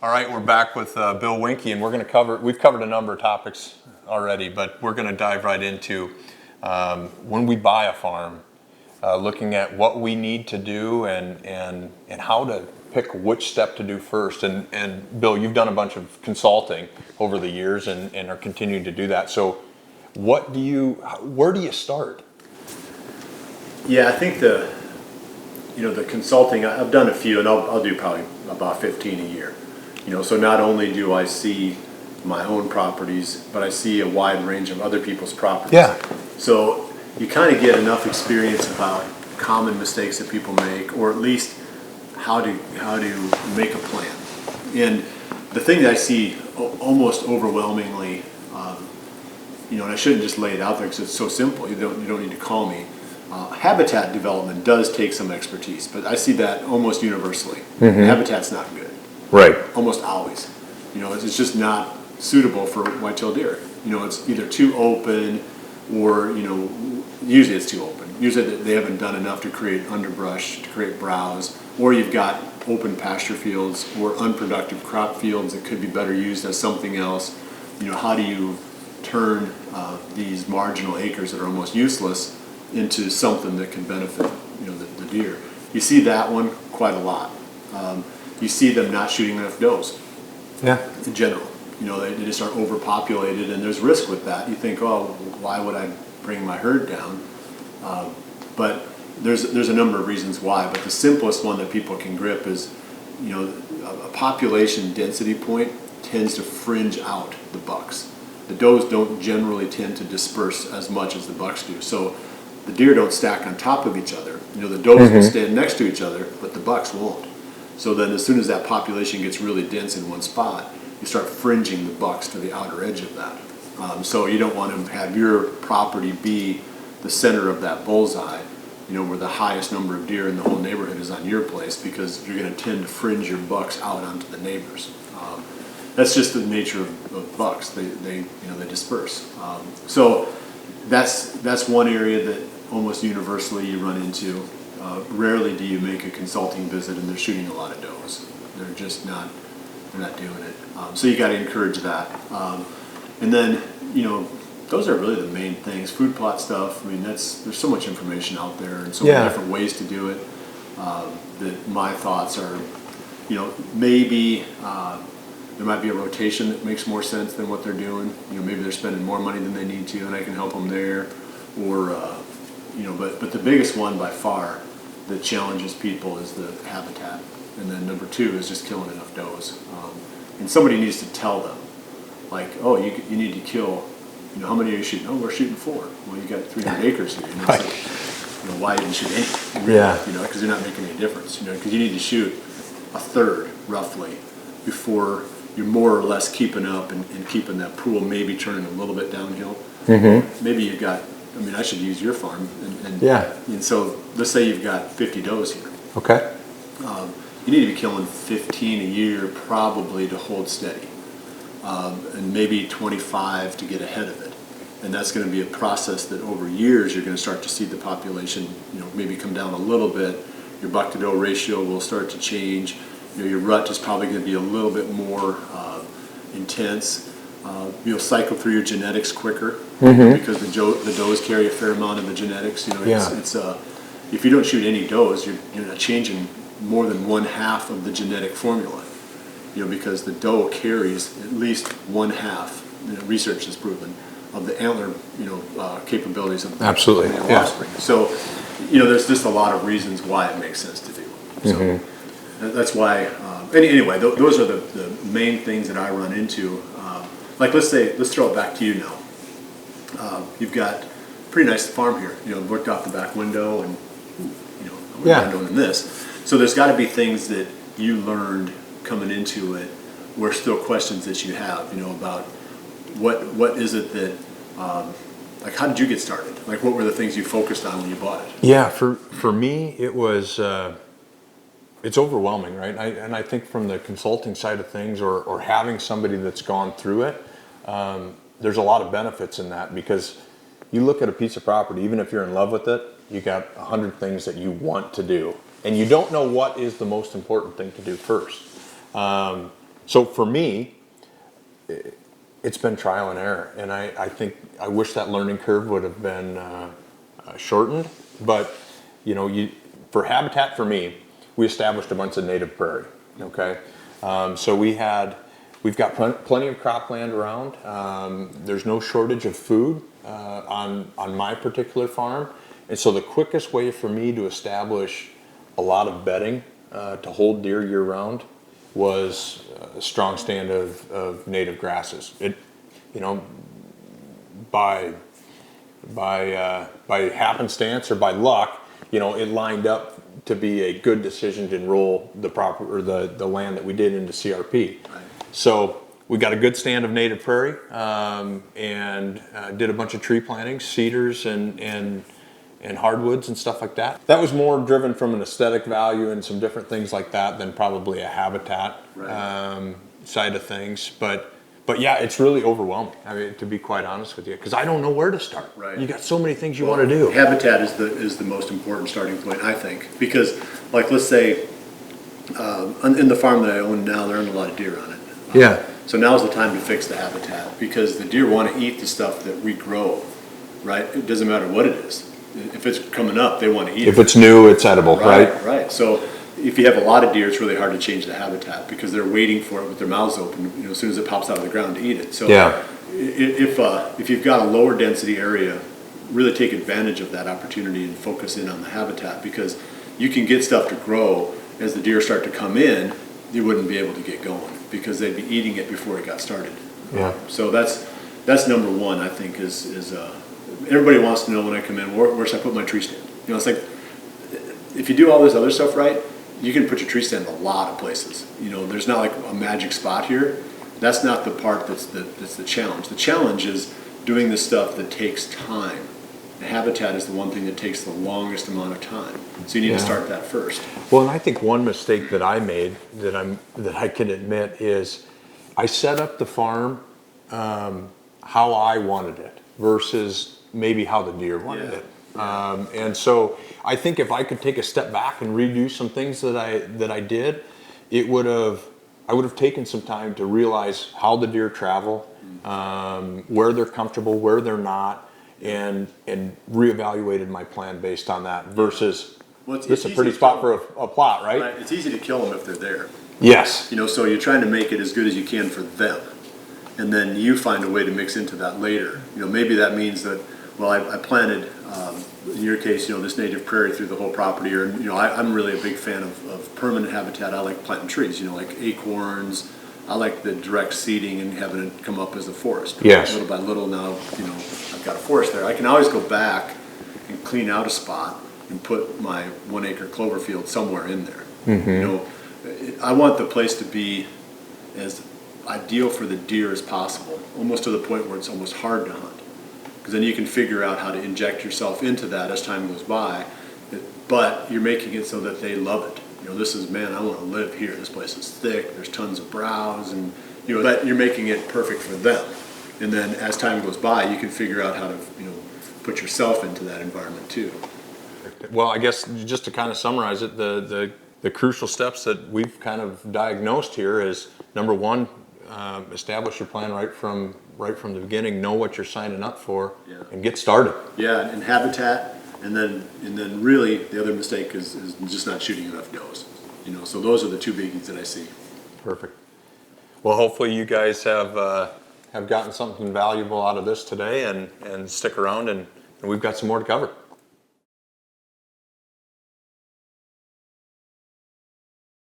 All right, we're back with Bill Winke, and we've covered a number of topics already, but we're going to dive right into when we buy a farm, looking at what we need to do and how to pick which step to do first. And Bill, you've done a bunch of consulting over the years and are continuing to do that. So where do you start? Yeah, I think the consulting, I've done a few, and I'll do probably about 15 a year. So not only do I see my own properties, but I see a wide range of other people's properties. Yeah. So you kind of get enough experience about common mistakes that people make, or at least how to make a plan. And the thing that I see almost overwhelmingly, and I shouldn't just lay it out there because it's so simple. You don't need to call me. Habitat development does take some expertise, but I see that almost universally. Mm-hmm. Habitat's not good. Right. Almost always. It's just not suitable for white-tailed deer. It's either too open or, usually it's too open. Usually they haven't done enough to create underbrush, to create browse, or you've got open pasture fields or unproductive crop fields that could be better used as something else. How do you turn these marginal acres that are almost useless into something that can benefit, the deer? You see that one quite a lot. You see them not shooting enough does. Yeah. In general, they just are overpopulated, and there's risk with that. You think, oh, why would I bring my herd down? But there's a number of reasons why. But the simplest one that people can grip is, a population density point tends to fringe out the bucks. The does don't generally tend to disperse as much as the bucks do. So the deer don't stack on top of each other. The does will stand next to each other, but the bucks won't. So then as soon as that population gets really dense in one spot, you start fringing the bucks to the outer edge of that. So you don't want to have your property be the center of that bullseye, where the highest number of deer in the whole neighborhood is on your place, because you're going to tend to fringe your bucks out onto the neighbors. That's just the nature of bucks. They disperse. So that's one area that almost universally you run into. Rarely do you make a consulting visit and they're shooting a lot of does. They're just not doing it. So you got to encourage that. And then, those are really the main things. Food plot stuff, there's so much information out there and so many different ways to do it, that my thoughts are, maybe there might be a rotation that makes more sense than what they're doing. Maybe they're spending more money than they need to and I can help them there. Or, but the biggest one by far that challenges people is the habitat. And then number two is just killing enough does. And somebody needs to tell them, like, oh, you need to kill, how many are you shooting? Oh, we're shooting 4. Well, you got 300 acres here. Right. So, why didn't you shoot any? Yeah. Because you're not making any difference. Because you need to shoot a third, roughly, before you're more or less keeping up and keeping that pool maybe turning a little bit downhill. Mm-hmm. Maybe you've got, I should use your farm. And so let's say you've got 50 does here. Okay. You need to be killing 15 a year probably to hold steady. And maybe 25 to get ahead of it. And that's going to be a process that over years you're going to start to see the population, maybe come down a little bit. Your buck to doe ratio will start to change. Your rut is probably going to be a little bit more intense. You'll cycle through your genetics quicker because the does carry a fair amount of the genetics. It's if you don't shoot any does, you're not changing more than 1/2 of the genetic formula. Because the doe carries at least 1/2. Research has proven of the antler, capabilities of the offspring. So, there's just a lot of reasons why it makes sense to do. So that's why. Anyway, those are the main things that I run into. Let's throw it back to you now. You've got a pretty nice farm here. Looked out the back window, and I'm doing this. So there's got to be things that you learned coming into it, were still questions that you have, about what is it that, how did you get started? What were the things you focused on when you bought it? Yeah, for me, it was, it's overwhelming, right? And I think from the consulting side of things, or having somebody that's gone through it, there's a lot of benefits in that, because you look at a piece of property, even if you're in love with it, you got 100 things that you want to do, and you don't know what is the most important thing to do first. So for me, it's been trial and error, and I think I wish that learning curve would have been shortened. But for habitat for me, we established a bunch of native prairie. Okay, so we've got plenty of cropland around. There's no shortage of food on my particular farm, and so the quickest way for me to establish a lot of bedding to hold deer year round was a strong stand of native grasses. By happenstance or by luck, it lined up to be a good decision to enroll the land that we did into CRP. Right. So we got a good stand of native prairie, and did a bunch of tree plantings, cedars and hardwoods and stuff like that. That was more driven from an aesthetic value and some different things like that than probably a habitat side of things. But yeah, it's really overwhelming. I mean, to be quite honest with you, because I don't know where to start. Right. You got so many things you want to do. Habitat is the most important starting point, I think, because like let's say in the farm that I own now, there aren't a lot of deer on it. Yeah. So now's the time to fix the habitat because the deer want to eat the stuff that we grow, right? It doesn't matter what it is. If it's coming up, they want to eat it. If it's new, it's edible, right? Right. So if you have a lot of deer, it's really hard to change the habitat because they're waiting for it with their mouths open, as soon as it pops out of the ground to eat it. So Yeah. if you've got a lower density area, really take advantage of that opportunity and focus in on the habitat because you can get stuff to grow as the deer start to come in, you wouldn't be able to get going because they'd be eating it before it got started. Yeah. So that's number one, I think, is everybody wants to know when I come in, where should I put my tree stand? It's like, if you do all this other stuff right, you can put your tree stand in a lot of places. There's not like a magic spot here. That's not the part that's the challenge. The challenge is doing the stuff that takes time. The habitat is the one thing that takes the longest amount of time. So you need to start that first. Well, and I think one mistake that I made that I can admit is I set up the farm how I wanted it versus maybe how the deer wanted it. And so I think if I could take a step back and redo some things that I did, I would have taken some time to realize how the deer travel, where they're comfortable, where they're not, and reevaluated my plan based on that versus this is a pretty spot for a plot, right? Right. It's easy to kill them if they're there. Yes. So you're trying to make it as good as you can for them. And then you find a way to mix into that later. Maybe that means that, well, I planted, in your case, this native prairie through the whole property, or, I'm really a big fan of permanent habitat. I like planting trees, like acorns. I like the direct seeding and having it come up as a forest. Yes. Little by little now, I've got a forest there. I can always go back and clean out a spot and put my 1 acre clover field somewhere in there. Mm-hmm. I want the place to be as ideal for the deer as possible, almost to the point where it's almost hard to hunt. Because then you can figure out how to inject yourself into that as time goes by, but you're making it so that they love it. This is, man, I want to live here. This place is thick. There's tons of browse, and but you're making it perfect for them. And then as time goes by, you can figure out how to put yourself into that environment too. Well, I guess just to kind of summarize it, the crucial steps that we've kind of diagnosed here is number one, establish your plan right from the beginning, know what you're signing up for, and get started. Yeah, and habitat, and then really the other mistake is just not shooting enough does. So those are the two biggies that I see. Perfect. Well, hopefully you guys have gotten something valuable out of this today, and stick around, and we've got some more to cover.